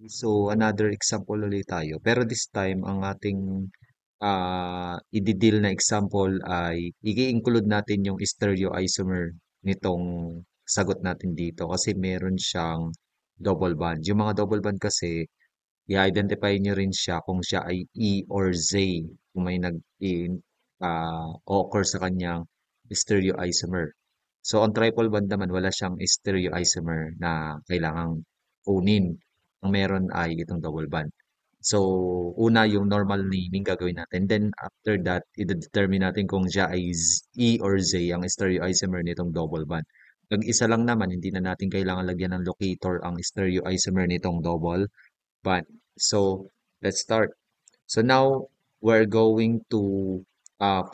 So another example ulit tayo. Pero this time, ang ating i-deal na example ay i-include natin yung stereoisomer nitong sagot natin dito kasi meron siyang double bond. Yung mga double bond kasi, i-identify nyo rin siya kung siya ay E or Z kung may occur sa kanyang stereoisomer. So, ang triple bond naman, wala siyang stereoisomer na kailangang kunin. Ang meron ay itong double bond. So, una yung normal naming gagawin natin. Then, after that, i-determine natin kung siya ay E or Z ang stereoisomer nitong double bond. Pag isa lang naman, hindi na natin kailangan lagyan ng locator ang stereoisomer nitong double bond. So, let's start. So, now, we're going to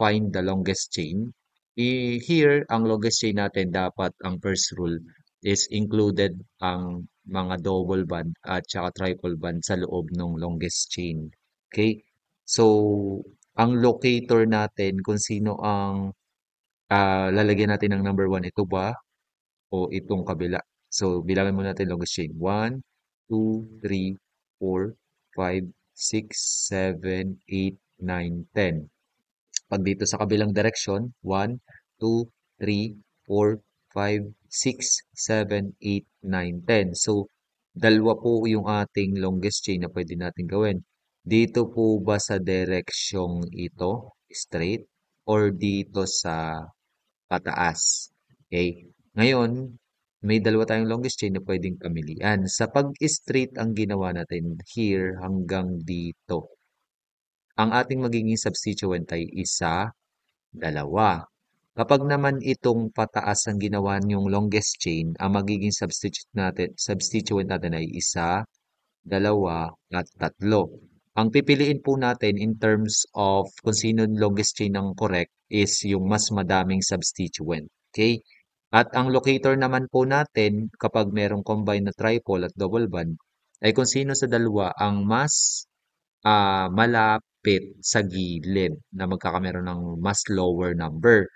find the longest chain. Here, ang longest chain natin, dapat ang first rule is included ang mga double band at saka triple band sa loob ng longest chain. Okay? So, ang locator natin, kung sino ang lalagyan natin ng number 1, ito ba o itong kabila? So, bilangan muna natin longest chain. 1, 2, 3, 4, 5, 6, 7, 8, 9, 10. Pag dito sa kabilang direksyon, 1, 2, 3, 4, 5, 6, 7, 8, 9, 10. So, dalawa po yung ating longest chain na pwede natin gawin. Dito po ba sa direksyong ito, straight, or dito sa pataas? Okay? Ngayon, may dalawa tayong longest chain na pwedeng pamilian. Sa pag-straight ang ginawa natin here hanggang dito, ang ating magiging substituent ay isa, dalawa. Kapag naman itong pataas ang ginawa niyong longest chain, ang magiging substituent natin ay isa, dalawa, at tatlo. Ang pipiliin po natin in terms of kung sino yung longest chain ng correct is yung mas madaming substituent. Okay? At ang locator naman po natin kapag merong combined na triple at double bond ay kung sino sa dalawa ang mas malapit sa gilid na magkakameron ng mas lower number.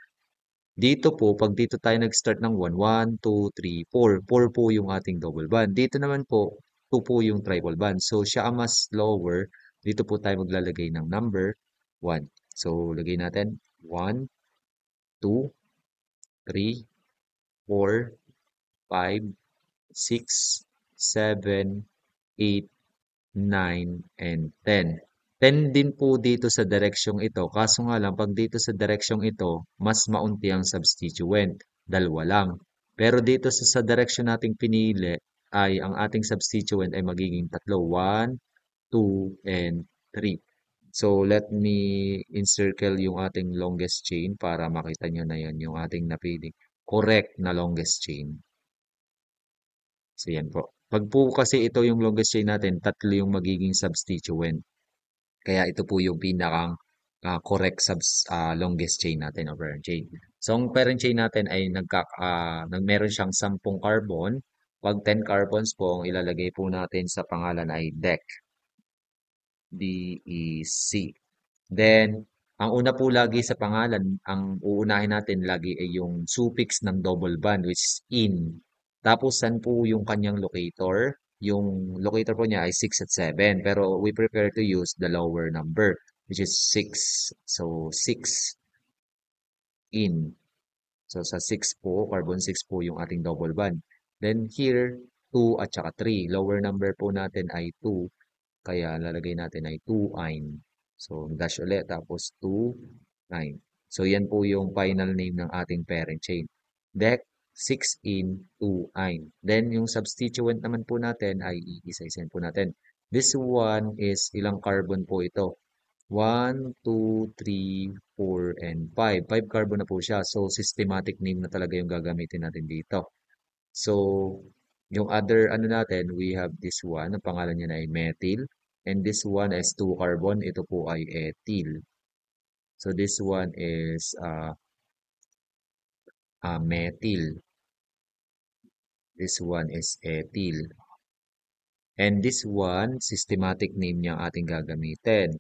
Dito po, pag dito tayo nag-start ng 1, 1, 2, 3, 4. 4 po yung ating double band. Dito naman po, 2 po yung triple band. So, siya ang mas lower. Dito po tayo maglalagay ng number 1. So, lagay natin 1, 2, 3, 4, 5, 6, 7, 8, 9, and 10. 10 din po dito sa direksyong ito. Kaso nga lang, pag dito sa direksyong ito, mas maunti ang substituent. Dalawa lang. Pero dito sa direksyon nating pinili, ay ang ating substituent ay magiging tatlo. 1, 2, and 3. So, let me encircle yung ating longest chain para makita nyo na yan yung ating napili. Correct na longest chain. So, yan po. Pag po kasi ito yung longest chain natin, tatlo yung magiging substituent. Kaya ito po yung pinakang correct longest chain natin o parent chain. So, ang parent chain natin ay meron siyang 10 carbon. Pag 10 carbons po, ang ilalagay po natin sa pangalan ay DEC. DEC. Then, ang una po lagi sa pangalan, ang uunahin natin lagi ay yung suffix ng double bond which is in. Tapos, san po yung kanyang locator? Yung locator po niya ay 6 at 7. Pero we prefer to use the lower number which is 6. So, 6 in. So, sa 6 po, carbon 6 po yung ating double bond. Then here, 2 at saka 3. Lower number po natin ay 2. Kaya lalagay natin ay 2-ine. So, dash ulit. Tapos 2-ine. So, yan po yung final name ng ating parent chain. Dec 6-in 2-ine. Then, yung substituent naman po natin ay iisa-isahin po natin. This one is ilang carbon po ito? 1, 2, 3, 4, and 5. 5 carbon na po siya. So, systematic name na talaga yung gagamitin natin dito. So, yung other ano natin, we have this one. Ang pangalan niya na ay methyl. And this one is 2 carbon. Ito po ay ethyl. So, this one is methyl. This one is ethyl. And this one, systematic name niya ating gagamitin.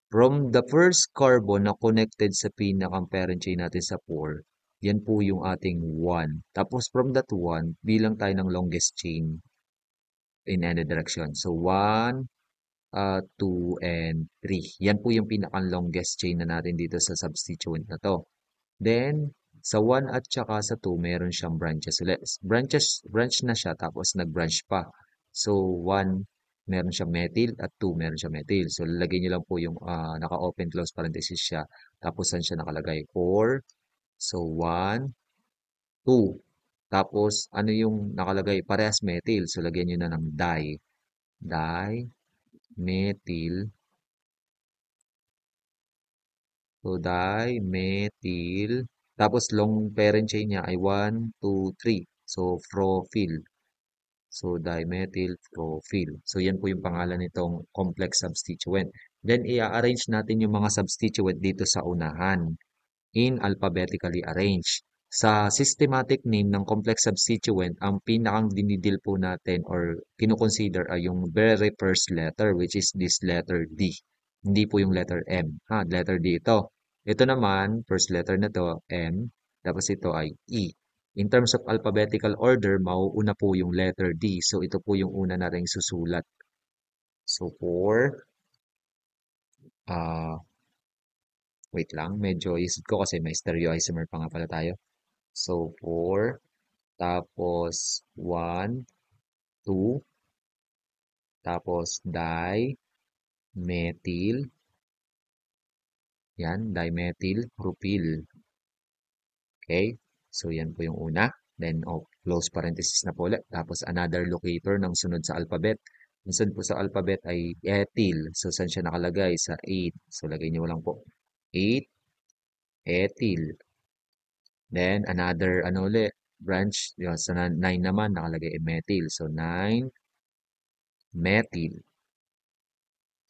From the first carbon na connected sa pinakang parent chain natin sa 4, yan po yung ating 1. Tapos from that 1, bilang tayo ng longest chain. in any direction. So, 1, 2, and 3. Yan po yung pinaka-longest chain na natin dito sa substituent na to. Then, sa 1 at saka sa 2, meron siyang branches ulit. Branch na siya, tapos nag-branch pa. So, 1, meron siyang methyl, at 2, meron siyang methyl. So, lalagay niyo lang po yung naka-open close parenthesis siya. Tapos, saan siya nakalagay? 4. So, 1, 2. Tapos, ano yung nakalagay? Parehas methyl. So, lagyan nyo na ng methyl. So, dimethyl. Tapos, long parent chain niya ay 1, 2, 3. So, prophyl. So, dimethyl prophyl. So, yan po yung pangalan nitong complex substituent. Then, i-arrange natin yung mga substituent dito sa unahan in alphabetically arranged. Sa systematic name ng complex substituent, ang pinakang dinidil po natin or kinukonsider ay yung very first letter, which is this letter D. Hindi po yung letter M. Letter D ito. Ito naman, first letter na to, M. Tapos ito ay E. In terms of alphabetical order, mauuna po yung letter D. So, ito po yung una na rin susulat. So, uh, wait lang, medyo isip ko kasi may stereoisomer pa nga pala tayo. So, 4, tapos 1, 2, tapos dimethyl, yan, dimethyl propyl. Okay? So, yan po yung una. Then, close parenthesis na po ulit. Tapos, another locator ng sunod sa alphabet. Yung sunod po sa alphabet ay ethyl. So, saan siya nakalagay? Sa 8. So, lagay niyo lang po. 8, ethyl. Then, another, branch. Yun, sa 9 naman, nakalagay ay methyl. So, 9, methyl.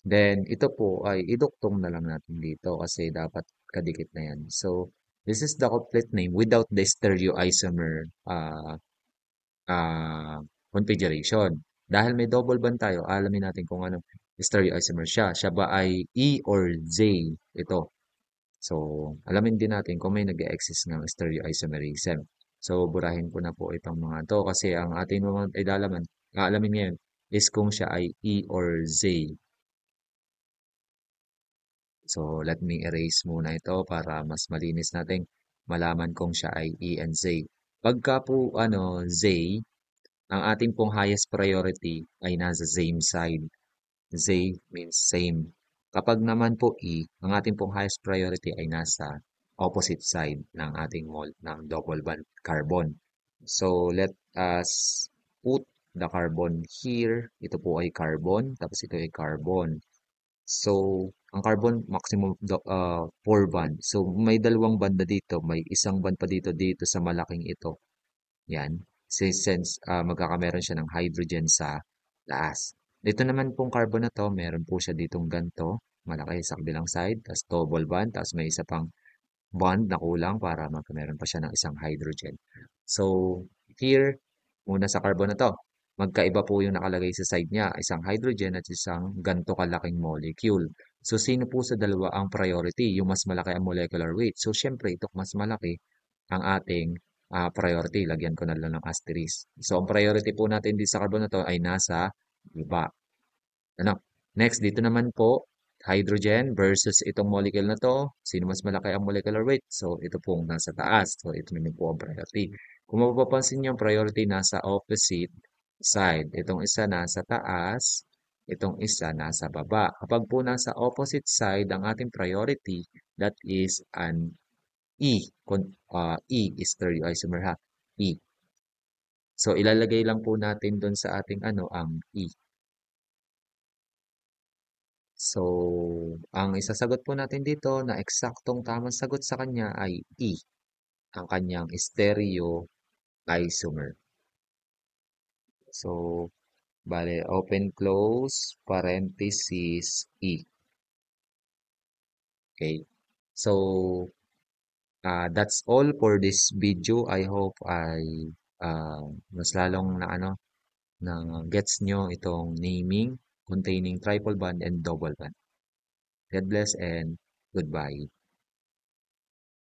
Then, ito po ay iduktong na lang natin dito kasi dapat kadikit na yan. So, this is the complete name without the stereoisomer uh, configuration. Dahil may double bond tayo, alamin natin kung anong stereoisomer siya. Siya ba ay E or J? Ito. So, alamin din natin kung may nag-exist ng stereoisomerism. So, burahin ko na po itong mga to kasi ang ating mga aalamin ngayon is kung siya ay E or Z. So, let me erase muna ito para mas malinis natin malaman kung siya ay E and Z. Pagka po, Z, ang ating pong highest priority ay nasa same side. Z means same. Kapag naman po E, ang ating pong highest priority ay nasa opposite side ng ating ng double bond carbon. So, let us put the carbon here. Ito po ay carbon, tapos ito ay carbon. So, ang carbon maximum 4 bond. So, may dalawang banda dito, may isang band pa dito sa malaking ito. Yan. Since magkakameron siya ng hydrogen sa taas. Dito naman pong carbon na to, meron po siya ditong ganto, malaki sa kabilang side, tapos double bond, tapos may isa pang bond na kulang para magkameron pa siya ng isang hydrogen. So, here, muna sa carbon na to, magkaiba po yung nakalagay sa side niya, isang hydrogen at isang ganto kalaking molecule. So, sino po sa dalawa ang priority? Yung mas malaki ang molecular weight. So, syempre, ito mas malaki ang ating priority. Lagyan ko na lang ng asterisk. So, ang priority po natin dito sa carbon na to ay nasa iba. Ano? Next, dito naman po, hydrogen versus itong molecule na to. Sino mas malaki ang molecular weight? So, ito pong nasa taas. So, ito naman po ang priority. Kung mapapansin niyo, ang priority nasa opposite side. Itong isa nasa taas, itong isa nasa baba. Kapag po nasa opposite side ang ating priority, that is an E. E is stereoisomer ha. E. So, ilalagay lang po natin doon sa ating ang E. So, ang isasagot po natin dito na eksaktong tamang sagot sa kanya ay E, ang kanyang stereoisomer. So, bale, open, close, parenthesis, E. Okay. So, that's all for this video. I hope ay mas lalong na gets nyo itong naming containing triple bond and double bond. God bless and goodbye.